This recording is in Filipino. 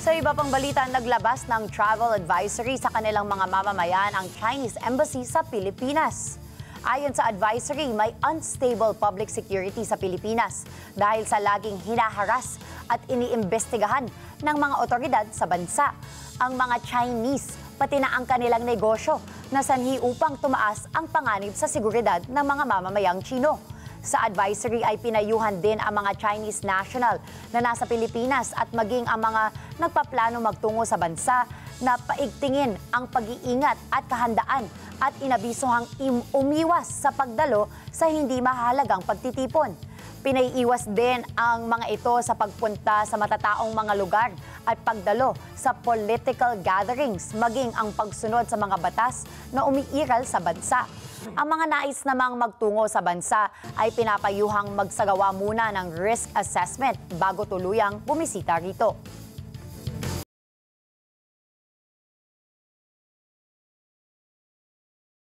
Sa iba pang balita, naglabas ng travel advisory sa kanilang mga mamamayan ang Chinese Embassy sa Pilipinas. Ayon sa advisory, may unstable public security sa Pilipinas dahil sa laging hinaharas at iniimbestigahan ng mga otoridad sa bansa. Ang mga Chinese, pati na ang kanilang negosyo na sanhi upang tumaas ang panganib sa seguridad ng mga mamamayang Chino. Sa advisory ay pinayuhan din ang mga Chinese national na nasa Pilipinas at maging ang mga nagpaplano magtungo sa bansa na paigtingin ang pag-iingat at kahandaan at inabisohang umiwas sa pagdalo sa hindi mahalagang pagtitipon. Pinaiiwas din ang mga ito sa pagpunta sa matataong mga lugar at pagdalo sa political gatherings, maging ang pagsunod sa mga batas na umiiral sa bansa. Ang mga nais namang magtungo sa bansa ay pinapayuhang magsagawa muna ng risk assessment bago tuluyang bumisita rito.